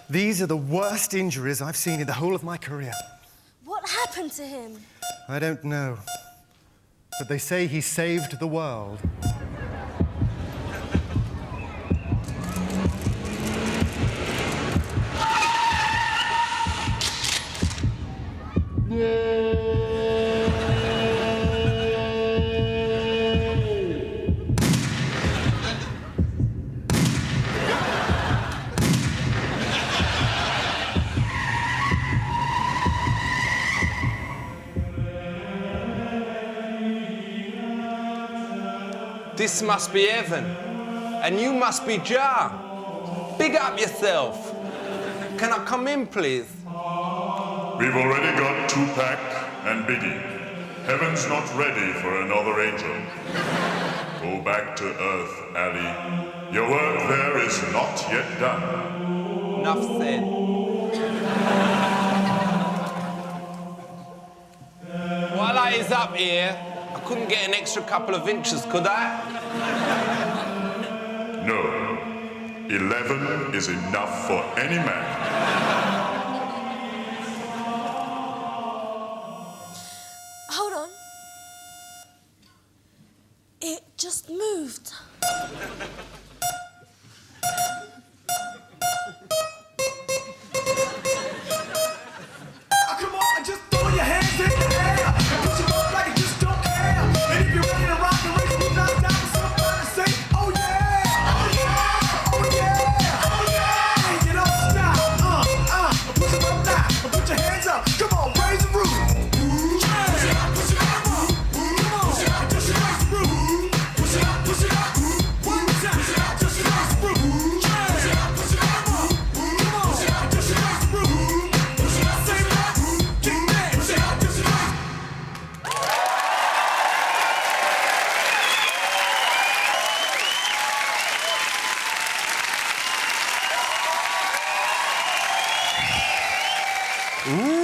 These are the worst injuries I've seen in the whole of my career. What happened to him? I don't know. But they say he saved the world. This must be heaven, and you must be Jah. Big up yourself. Can I come in, please? We've already got Tupac and Biggie. Heaven's not ready for another angel. Go back to Earth, Ali. Your work there is not yet done. Enough said. While I is up here, I couldn't get an extra couple of inches, could I? No. 11 is enough for any man. Hold on. It just moved. Come on, just throw your hands in the air. Push them up like you just don't care. And if you're ready to rock and race, you knock down somebody say, oh yeah, oh yeah, oh yeah, oh yeah. Hey, you don't stop. Push them up now. Put your hands up. Come on, raise the roof. Push it up, push it up. Come on, push it up, just raise the roof. Push it up, push it up. One time, push it up, just raise the roof. Push it up, push it up. Come on, push it up, just raise the roof. Push it up, say that. Kick that. Push it up, just raise.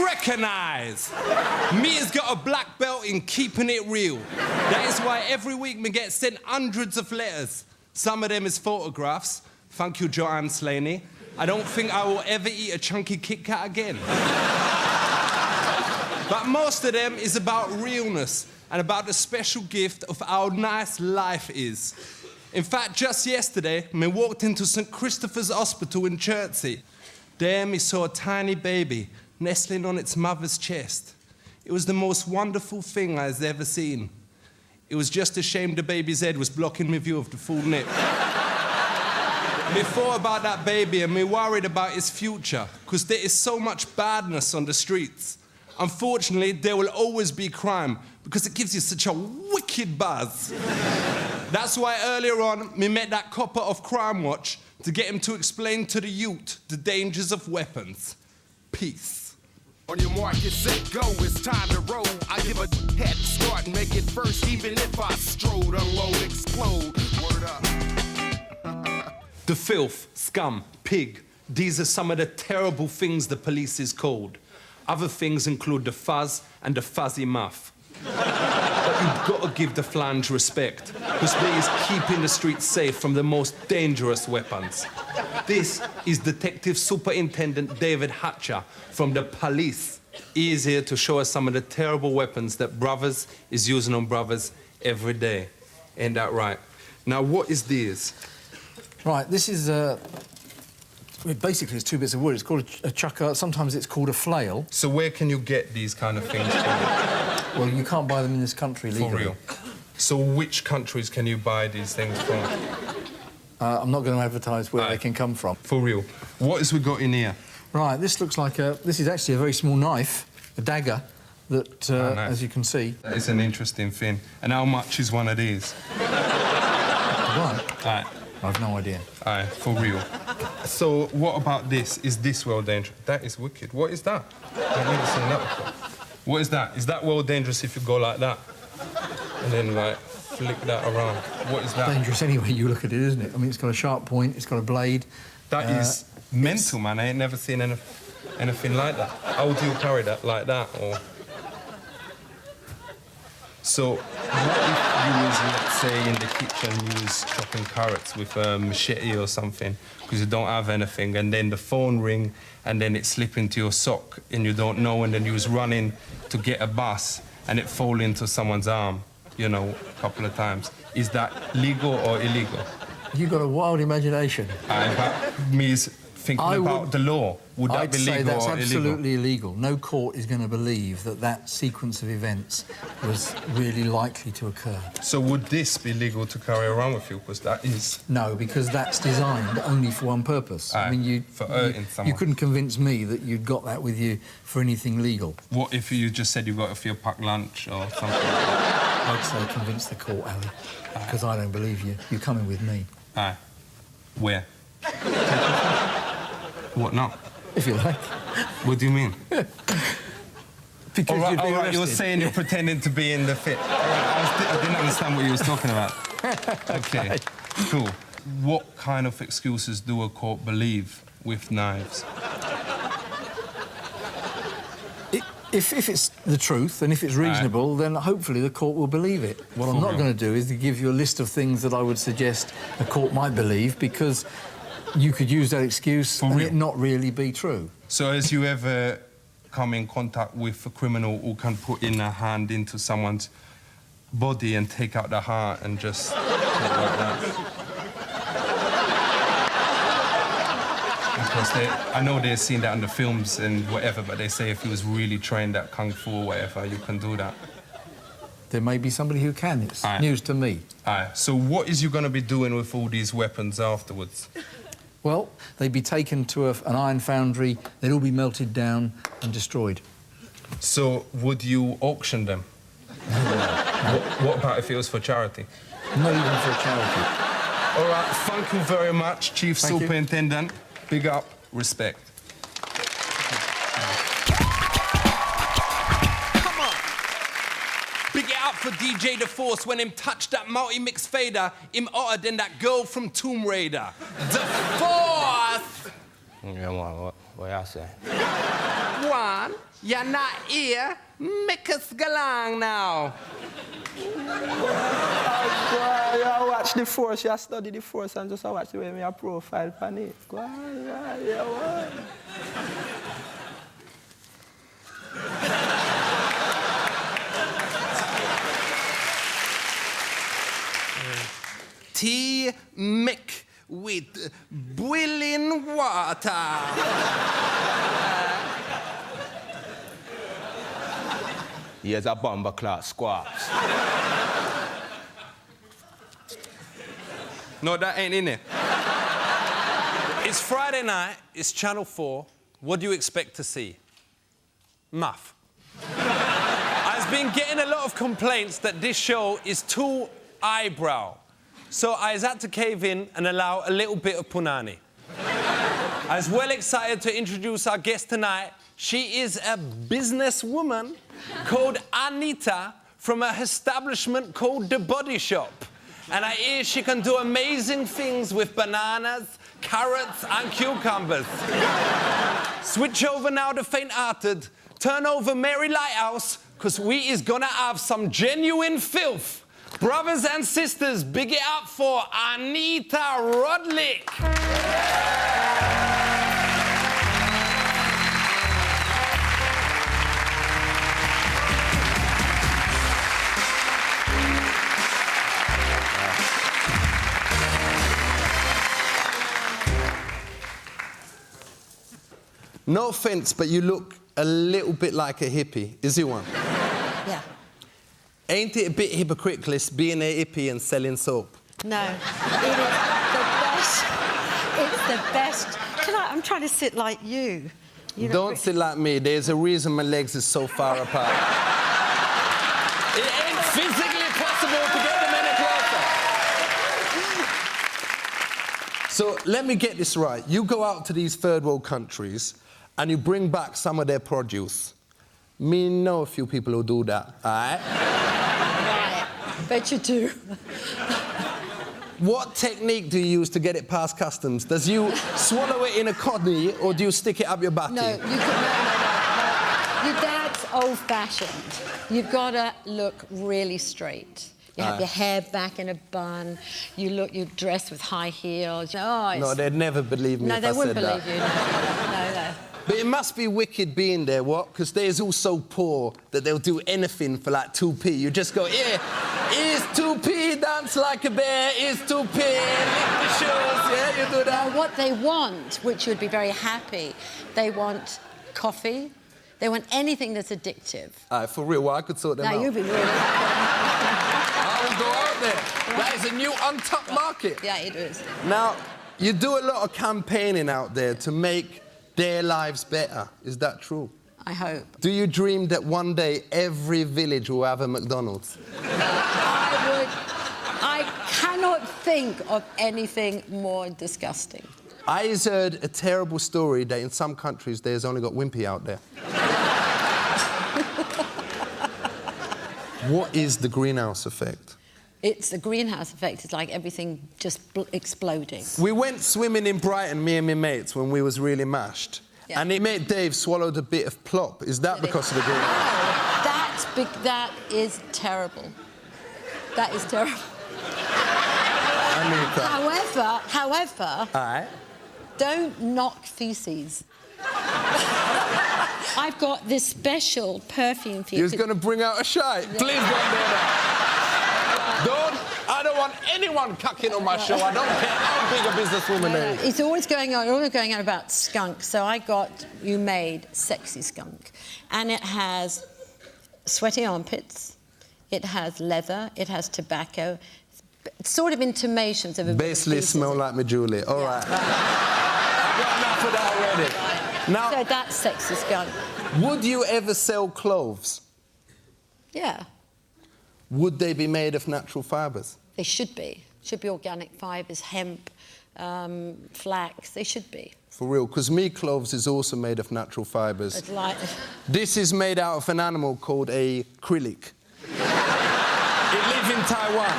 Recognize! Me has got a black belt in keeping it real. That is why every week me get sent hundreds of letters. Some of them is photographs. Thank you, Joanne Slaney. I don't think I will ever eat a chunky Kit Kat again. But most of them is about realness and about the special gift of how nice life is. In fact, just yesterday, me walked into St. Christopher's Hospital in Chertsey. There me saw a tiny baby nestling on its mother's chest. It was the most wonderful thing I has ever seen. It was just a shame the baby's head was blocking my view of the full nip. Me thought about that baby and me worried about his future, because there is so much badness on the streets. Unfortunately, there will always be crime, because it gives you such a wicked buzz. That's why earlier on, me met that copper of Crime Watch to get him to explain to the youth the dangers of weapons. Peace. On your mark, get set, go, it's time to roll. I give a head start and make it first, even if I strode, unload, explode. Word up. The filth, scum, pig, these are some of the terrible things the police is called. Other things include the fuzz and the fuzzy muff. But you've got to give the flange respect, because they is keeping the streets safe from the most dangerous weapons. This is Detective Superintendent David Hatcher from the police. He is here to show us some of the terrible weapons that brothers is using on brothers every day. Ain't that right? Now, what is this? Right, this is basically it's two bits of wood. It's called a chucker. Sometimes it's called a flail. So where can you get these kind of things from? Well, you can't buy them in this country legally. For real? So which countries can you buy these things from? I'm not going to advertise where they can come from. For real. What has we got in here? Right, this looks like this is actually a very small knife, a dagger, that, nice. as you can see... That is an interesting thing. And how much is one of these? Right. Aye. I've no idea. Aye, for real. So what about this? Is this well dangerous? That is wicked. What is that? I've never seen that before. What is that? Is that well dangerous if you go like that? And then, like, flick that around. What is that? Dangerous any way you look at it, isn't it? I mean, it's got a sharp point, it's got a blade. That is mental, man. I ain't never seen anything like that. How do you carry that, like that, or...? So what if you was, let's say, in the kitchen, you was chopping carrots with a machete or something, because you don't have anything, and then the phone ring, and then it slip into your sock, and you don't know, and then you was running to get a bus, and it fall into someone's arm, you know, a couple of times. Is that legal or illegal? You've got a wild imagination. But me is thinking about the law. Would that be legal or illegal? I'd say that's absolutely illegal. No court is going to believe that that sequence of events was really likely to occur. So would this be legal to carry around with you? Because that is... No, because that's designed only for one purpose. Aye, I mean, for hurting someone. You couldn't convince me that you'd got that with you for anything legal. What if you just said you got it for your packed lunch or something? I'd say convince the court, Ali, because I don't believe you. You're coming with me. Aye. Where? What now? If you like. What do you mean? Because you'd be arrested. You're saying you're pretending to be in the fit. I didn't understand what you was talking about. Okay, cool. What kind of excuses do a court believe with knives? If it's the truth and if it's reasonable, then hopefully the court will believe it. What I'm not going to do is to give you a list of things that I would suggest a court might believe, because you could use that excuse and it not really be true. So has you ever come in contact with a criminal who can put in a hand into someone's body and take out the heart and just like that? Because I know they've seen that in the films and whatever, but they say if you was really trained at Kung Fu or whatever, you can do that. There may be somebody who can. It's news to me. So what is you going to be doing with all these weapons afterwards? Well, they'd be taken to an iron foundry, they'd all be melted down and destroyed. So would you auction them? What about if it was for charity? Not even for a charity. All right, thank you very much, Chief Superintendent. Big up, respect. Come on. Big it up for DJ The Force when him touched that multi-mix fader, him hotter than that girl from Tomb Raider. The Force! Yeah, what y'all say? One, you're not here, make us go along now. I watch The Force, I study The Force and just watch the way me a profile on it. Go on, yeah. Tea Mick with boiling water. Here's a bomber class squash. No, that ain't in it. It's Friday night, it's Channel 4. What do you expect to see? Muff. I've been getting a lot of complaints that this show is too eyebrow. So I had to cave in and allow a little bit of punani. I was well excited to introduce our guest tonight. She is a businesswoman called Anita from a establishment called The Body Shop. And I hear she can do amazing things with bananas, carrots and cucumbers. Switch over now to faint-hearted. Turn over Mary Lighthouse, because we is gonna have some genuine filth. Brothers and sisters, big it up for Anita Rodlick. No offense, but you look a little bit like a hippie. Is he one? Yeah. Ain't it a bit hypocritical being a hippie and selling soap? No. It is the best. It's the best. I'm trying to sit like you. Don't sit like me. There's a reason my legs are so far apart. It ain't physically possible to get them any closer. So let me get this right. You go out to these third world countries and you bring back some of their produce. Me know a few people who do that, all right? Right. Bet you do. What technique do you use to get it past customs? Does you swallow it in a codney or do you stick it up your butty? No, you can... No. Your dad's old-fashioned. You've got to look really straight. You have your hair back in a bun. You dress with high heels. Oh, No, they'd never believe me if I said that. No, they wouldn't believe you. No. But it must be wicked being there, what? Because they're all so poor that they'll do anything for like 2p. You just go, yeah, here's 2p, dance like a bear, here's 2p, lick the shoes, yeah, you do that. Now, what they want, which you'd be very happy, they want coffee. They want anything that's addictive. All right, for real, well, I could sort them out. Now, you'd be really happy. I will go out there. That is a new untapped market. Yeah, it is. Now, you do a lot of campaigning out there to make their lives better. Is that true? I hope. Do you dream that one day every village will have a McDonald's? I cannot think of anything more disgusting. I heard a terrible story that in some countries there's only got Wimpy out there. What is the greenhouse effect? It's the greenhouse effect. It's like everything just exploding. We went swimming in Brighton, me and my mates, when we was really mashed. Yeah. And it made Dave swallowed a bit of plop. Is that because of the greenhouse? No, that is terrible. That is terrible. However, All right. don't knock feces. I've got this special perfume for you. You was going to bring out a shite. Yeah. Please don't do that. I don't want anyone cucking on my show. I don't care how big a businesswoman they is. It's always going on about skunk. So I got you made sexy skunk. And it has sweaty armpits. It has leather. It has tobacco. Sort of intimations of a basically smell like me Julie. All right. I've got enough of that already. Now, so that's sexy skunk. Would you ever sell clothes? Yeah. Would they be made of natural fibres? They should be. Should be organic fibres, hemp, flax. They should be. For real, because me clothes is also made of natural fibres. It's like... This is made out of an animal called a krilik. It lives in Taiwan.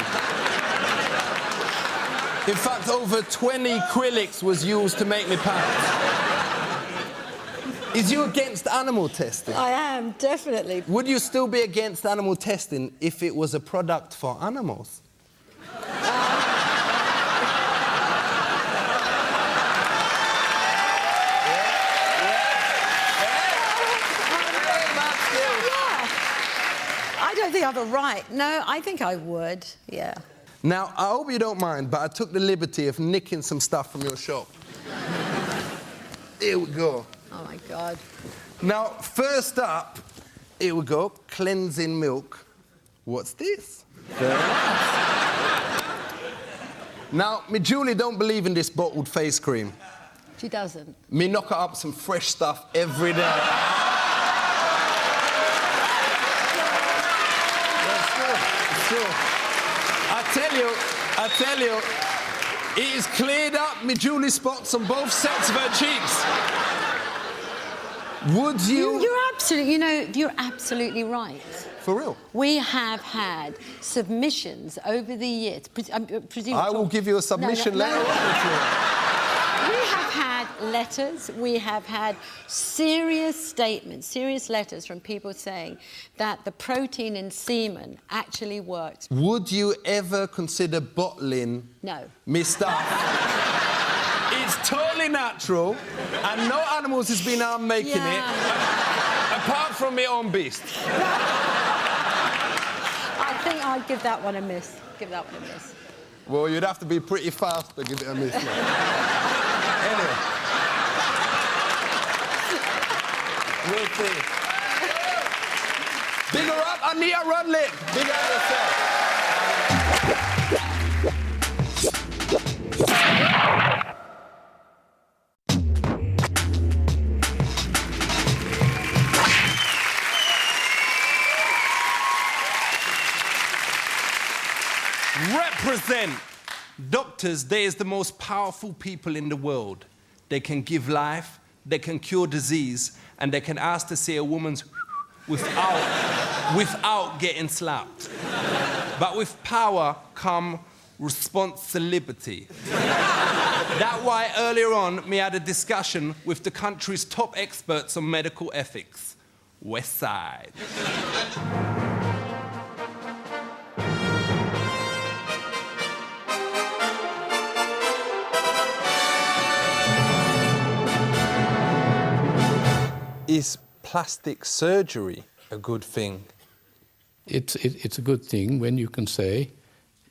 In fact, over 20 kriliks was used to make me pants. Is you against animal testing? I am, definitely. Would you still be against animal testing if it was a product for animals? I don't think I have a right. No, I think I would, yeah. Now, I hope you don't mind, but I took the liberty of nicking some stuff from your shop. Here we go. Oh, my God. Now, first up, here we go, cleansing milk. What's this? Now, me Julie don't believe in this bottled face cream. She doesn't. Me knock her up some fresh stuff every day. That's true. I tell you, it has cleared up me Julie spots on both sets of her cheeks. Would you... You're absolutely right. For real? We have had submissions over the years. I will give you a submission later on. We have had letters, we have had serious statements, serious letters from people saying that the protein in semen actually works. Would you ever consider bottling me stuff? It's totally natural, and no animals has been harmed making it, apart from my own beast. I think I'd give that one a miss. Well, you'd have to be pretty fast to give it a miss. Anyway. We'll see. Big her up, Ania Rudlin. Big up yourself. Represent. Doctors, they is the most powerful people in the world. They can give life, they can cure disease, and they can ask to see a woman's without getting slapped. But with power come responsibility. That's why earlier on, me had a discussion with the country's top experts on medical ethics. West Side. Is plastic surgery a good thing? It's a good thing when you can say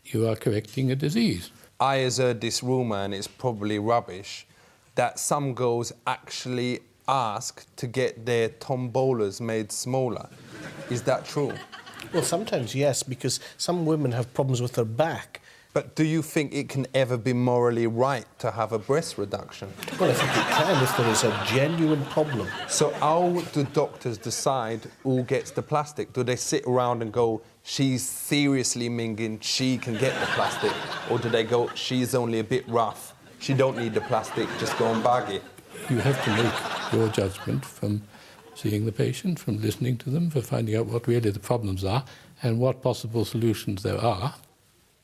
you are correcting a disease. I has heard this rumour, and it's probably rubbish, that some girls actually ask to get their tombolas made smaller. Is that true? Well, sometimes yes, because some women have problems with their back. But do you think it can ever be morally right to have a breast reduction? Well, I think it can if there is a genuine problem. So how do doctors decide who gets the plastic? Do they sit around and go, she's seriously minging, she can get the plastic? Or do they go, she's only a bit rough, she don't need the plastic, just go and bag it? You have to make your judgment from seeing the patient, from listening to them, for finding out what really the problems are and what possible solutions there are.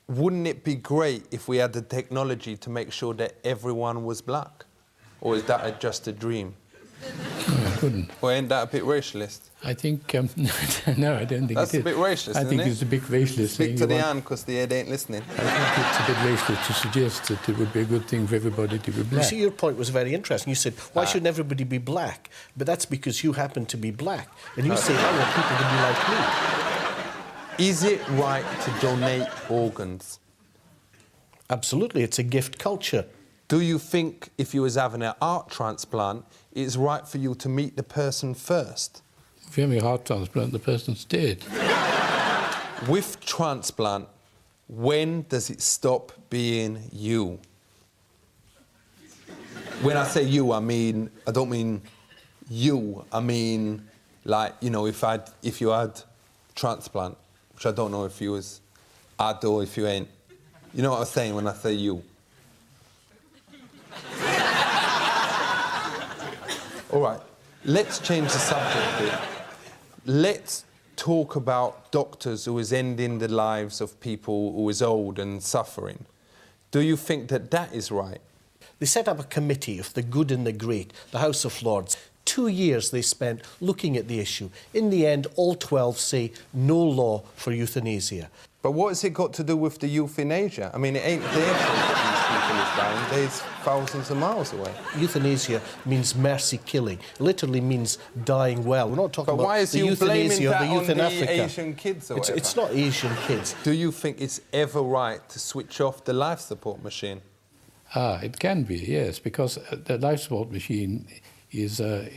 Wouldn't it be great if we had the technology to make sure that everyone was black? Or is that just a dream? No, I couldn't. Or ain't that a bit racialist? I think, no, I don't think That's it is. a bit racist, I think isn't it? it's a bit racist. Speak to the hand, because the head ain't listening. I think it's a bit racist to suggest that it would be a good thing for everybody to be black. You see, your point was very interesting. You said, why shouldn't everybody be black? But that's because you happen to be black. And you say, I want people to be like me. Is it right to donate organs? Absolutely, it's a gift culture. Do you think if you was having an heart transplant, it's right for you to meet the person first? If you're having a heart transplant, the person's dead. With transplant, when does it stop being you? When I say you, I don't mean you. I mean, like, you know, if you had transplant, which I don't know if you was had or if you ain't. You know what I'm saying when I say you? All right, let's change the subject a bit. Let's talk about doctors who is ending the lives of people who is old and suffering. Do you think that that is right? They set up a committee of the good and the great, the House of Lords. 2 years they spent looking at the issue. In the end, all 12 say no law for euthanasia. But what has it got to do with the youth in Asia? I mean, it ain't their fault that these people is dying. They're thousands of miles away. Euthanasia means mercy killing. It literally means dying well. We're not talking about why is the you euthanasia or the youth in the Africa. Asian kids or It's not Asian kids. Do you think it's ever right to switch off the life support machine? It can be, yes, because the life support machine is a,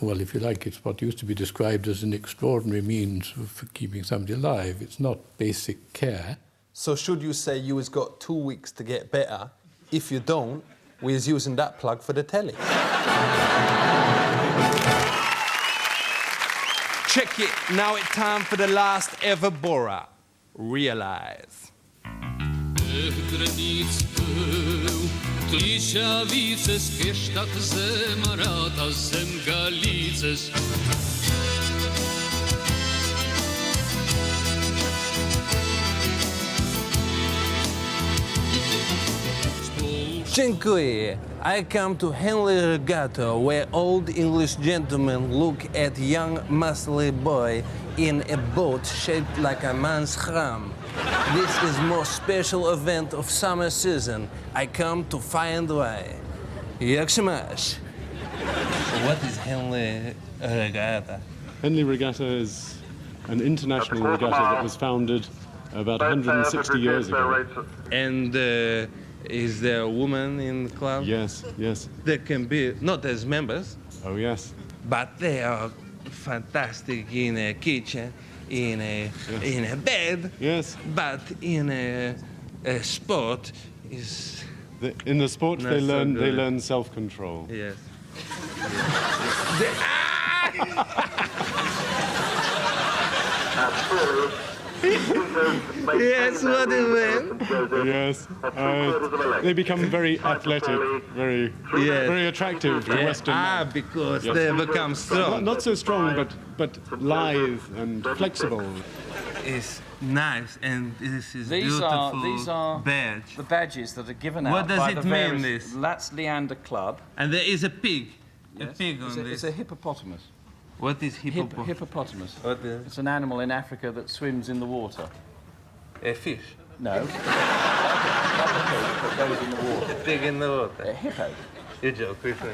well, if you like, it's what used to be described as an extraordinary means for keeping somebody alive. It's not basic care. So should you say you has got 2 weeks to get better? If you don't, we is using that plug for the telly. Check it. Now it's time for the last ever Bora. Realize. Dziękuję. I come to Henley Regatta, where old English gentlemen look at young muscly boy in a boat shaped like a man's ham. This is most special event of summer season. I come to find why. Jak się masz? What is Henley Regatta? Henley Regatta is an international regatta that was founded about 160 years ago. And is there a woman in the club? Yes, yes. There can be, not as members. Oh, yes. But they are fantastic in a kitchen, in a bed. Yes. But in a sport is. In the sport, not they so good. learn self-control. Yes. Yes, what do you mean? Yes. They become very athletic, very attractive to Western men. Because Yes. they become strong. Not so strong, but lithe and flexible. It's nice, and this is These beautiful are badge. the badges that are given out What does by it the mean, various this? Let's Leander Club. And there is a pig. Yes. A pig on this. It's a hippopotamus. What is hippopotamus? Hippopotamus. What is It's an animal in Africa that swims in the water. a fish? No. Like a pig that goes in the water. A pig in the water. A hippo. You joke with me.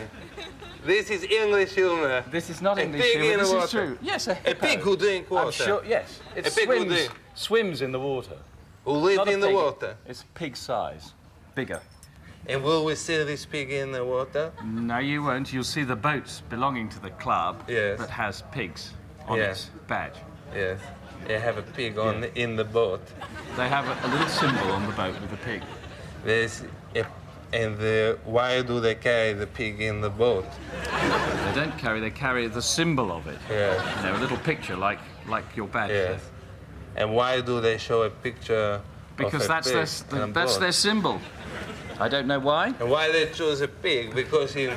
This is English humor. This is not a English pig humor, in this the is water. true. Yes, a A hippo. pig who drink water. I'm sure, yes. It A pig who drink. swims in the water. Who live Not a in the pig. water. It's pig size. Bigger. And will we see this pig in the water? No, you won't. You'll see the boats belonging to the club Yes. that has pigs on Yeah. its badge. Yes. They have a pig on in the boat. They have a little symbol on the boat with a pig. There's a, and why do they carry the pig in the boat? They carry the symbol of it. Yes. You know, a little picture like your badge. Yes. And why do they show a picture Because of a that's pig in a that's boat? their symbol. I don't know why. And why they choose a pig? Because in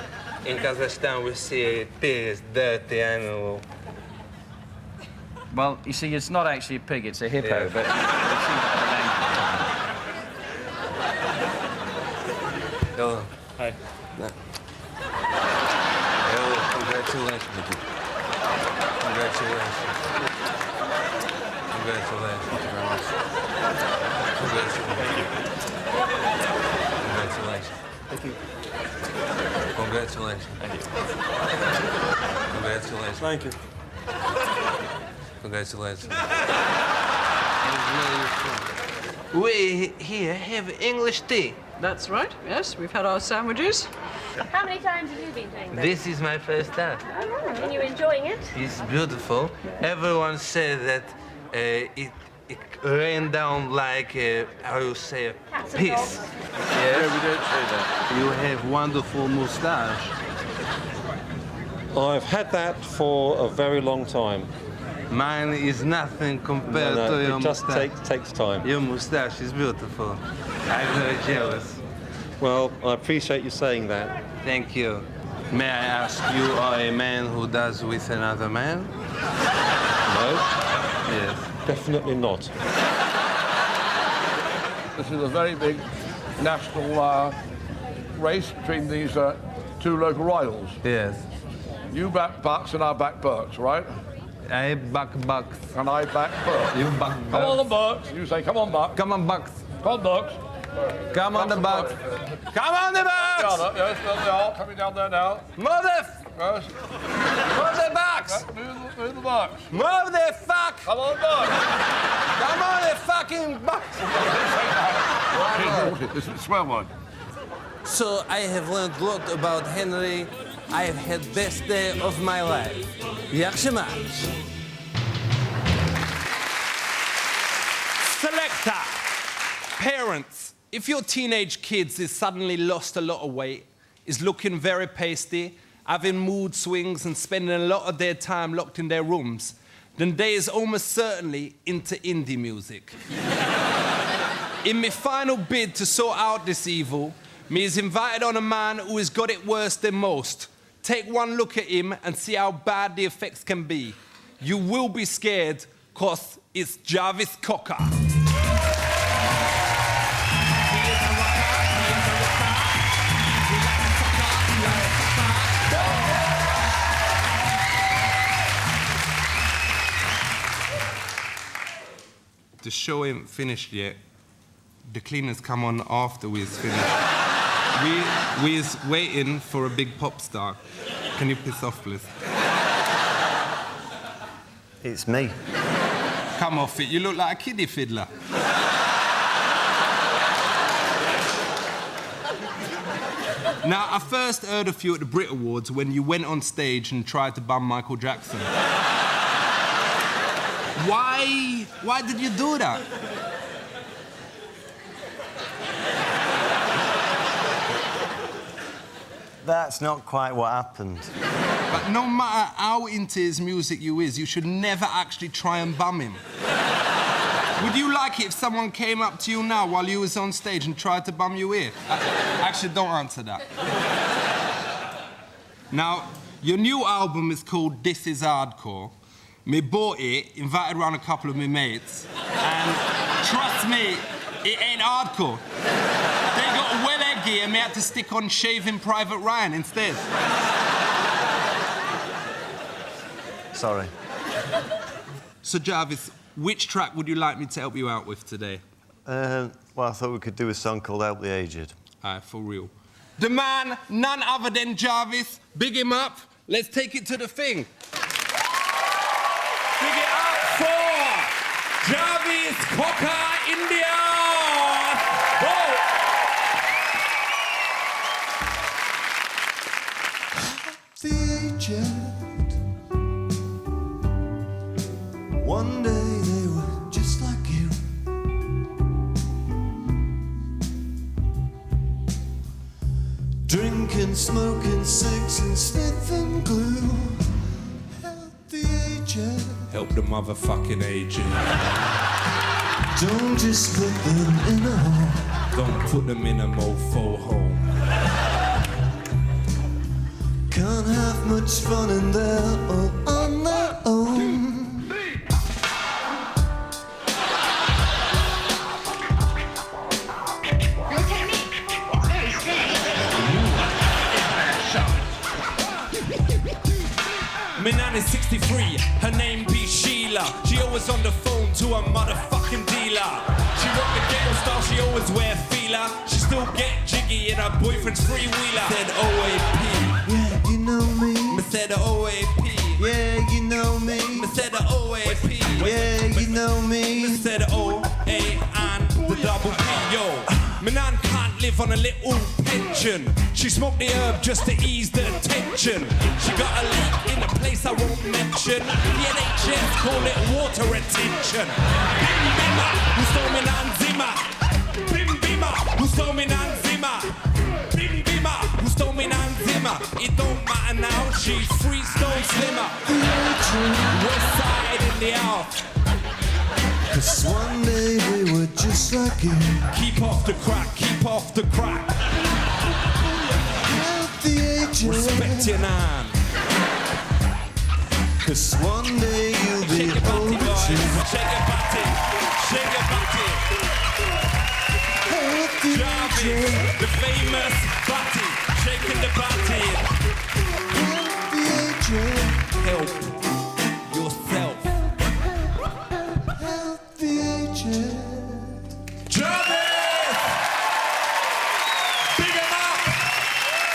Kazakhstan we see a pig as dirty animal. Well, you see, it's not actually a pig, it's a hippo, Yeah. but... Hello. Hi. Hello, congratulations. Congratulations. Congratulations. Thank you very much. Congratulations. Thank you. Congratulations. Thank you. Congratulations. Thank you. Congratulations. We here have English tea. That's right, yes. We've had our sandwiches. How many times have you been doing this? This is my first time. And you enjoying it? It's beautiful. Everyone said that it rained down like, how you say, a Cats and piss. dogs. Yes? No, we don't say that. You have wonderful moustache. I've had that for a very long time. Mine is nothing compared No, to your it just moustache. takes time. Your moustache is beautiful. I'm very jealous. Well, I appreciate you saying that. Thank you. May I ask, you are a man who does with another man? No? Yes. Definitely not. This is a very big national race between these two local rivals. Yes. You back Bucks and I back Bucks, right? I back Bucks. And I back Bucks. You back Bucks. Come on, the Bucks. You say, come on, Bucks. Come on, Bucks. Come on, Bucks. Come on, the Bucks. Come on, the Bucks! Down, yes, there they are. Coming down there now. Yes. Move the Bucks! Move the Bucks. Move the fuck! Come on, Bucks. Come on, the fucking Bucks! This is a swell one. So I have learned a lot about Henry. I have had best day of my life. Yaxshimach. Selector. Parents, if your teenage kids is suddenly lost a lot of weight, is looking very pasty, having mood swings and spending a lot of their time locked in their rooms, then they is almost certainly into indie music. In my final bid to sort out this evil, me is invited on a man who has got it worse than most. Take one look at him and see how bad the effects can be. You will be scared, 'cause it's Jarvis Cocker. The show ain't finished yet. The cleaners come on after we's finished. We's waiting for a big pop star. Can you piss off, please? It's me. Come off it, you look like a kiddie fiddler. Now, I first heard of you at the Brit Awards when you went on stage and tried to bum Michael Jackson. Why did you do that? That's not quite what happened. But no matter how into his music you is, you should never actually try and bum him. Would you like it if someone came up to you now while you was on stage and tried to bum your ear? Actually, don't answer that. Now, your new album is called This Is Hardcore. Me bought it, invited around a couple of my mates, and trust me, it ain't hardcore. They got well eggy and me had to stick on Shaving Private Ryan instead. sorry. So, Jarvis, which track would you like me to help you out with today? Well, I thought we could do a song called Help the Aged. For real. The man, none other than Jarvis. Big him up. Let's take it to the thing. Big it up for Jarvis Cocker India. The aged. One day they were just like you. Drinking, smoking, cigs and sniffing glue. Help the aged. Help the motherfucking aged. Don't just put them in a hole. Don't put them in a mofo hole. Can't have much fun in there all on their own. My nan is 63, her name be Sheila. She always on the phone to her motherfucking dealer. She rock the ghetto style, she always wear feeler. She still get jiggy in her boyfriend's freewheeler. Said OAP, yeah, you know me. Me said OAP, yeah, you know me. Me said OAP, yeah, you know me. Me said O-A and the double P, yo. My nan can't live on a little pension. She smoked the herb just to ease the tension. She got a leak in a place I won't mention. The NHS call it water retention. Bim bimma, who stole me nan zimmer? Bim bimma, who stole me nan zimmer? Bim bimma, who stole me nan zimmer? It don't matter now, she's free stone slimmer. West side in the house. 'Cause one day we were just like you. Keep off the crack, keep off the crack. Help the aged. Respect your nan. 'Cause one day you'll be Shake your body, older boys. too. Shake your body, shake your body. Help the Jarvis, aged. the famous body, shaking the body. Help the aged. Help yourself. Help the aged. Jarvis! Big 'em up!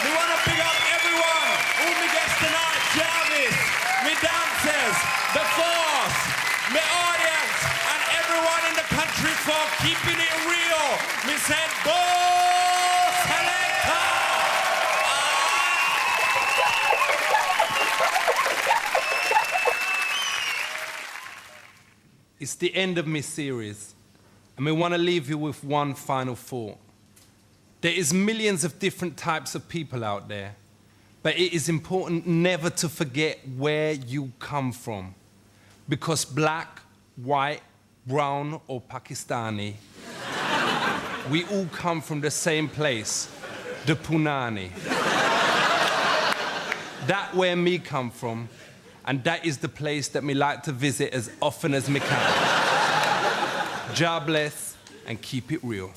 We want to big up everyone. All my guests tonight, Jarvis, me dancers, the force, my audience, and everyone in the country for keeping it real. Me said, boss selector! It's the end of my series, and we want to leave you with one final thought. There is millions of different types of people out there, but it is important never to forget where you come from. Because black, white, brown, or Pakistani, we all come from the same place, the Punani. That's where me come from, and that is the place that me like to visit as often as me can. God bless, and keep it real.